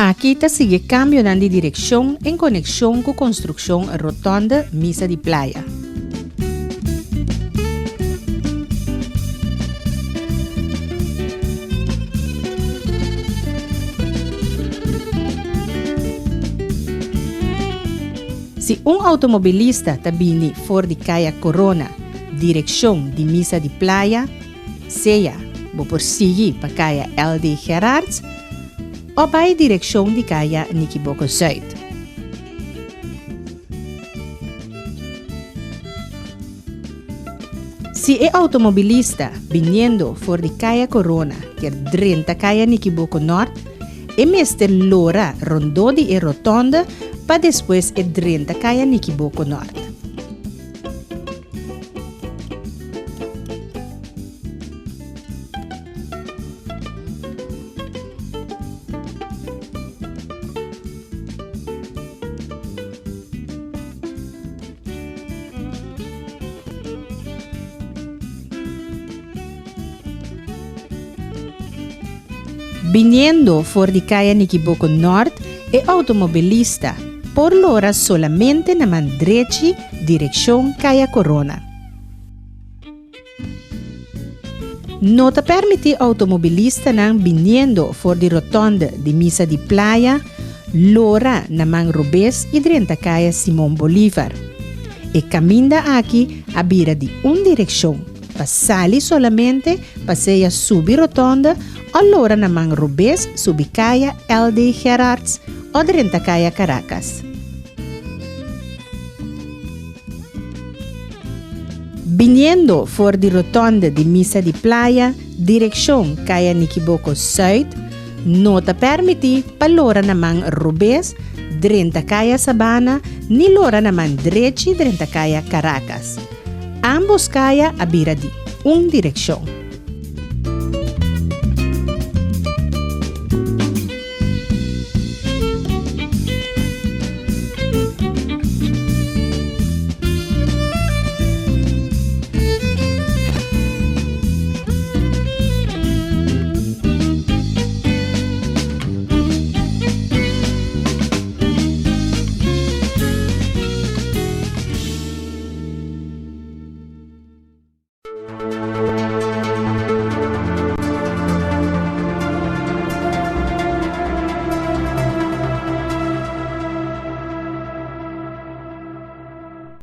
Aqui está sigue cambio de dirección en conexión con construcción rotonda Misa de Playa. Si un automobilista está vindo for de calle Corona, dirección de Misa de Playa, sea por seguir para calle LD Gerards, o vai direção de calle Niquiboco Zuid. Se é automobilista vindo for de calle Corona, que drenta calle Niquiboco Norte, é mestre lora rondode e rotonda para depois é drenta calle Niquiboco Norte. Viniendo for de calle Niquiboco Norte, é automobilista por lora solamente na mandrechi direção calle Corona. Não te permite automobilista não viniendo for de rotonda de Misa de Playa, lora na man Rubés e drenta calle Simón Bolívar. E caminda aqui a vira de direção, passali solamente passeia subir rotonda, allora na man Rubés subi calle LD Gerards o drenta calle Caracas. Viniendo for de rotonda de Misa de Playa, direção calle Niquiboco Zuid, não te permite para lora na man Rubés, drenta calle Sabana, ni lora na man direita drenta calle Caracas. Ambos calle a vira de direção.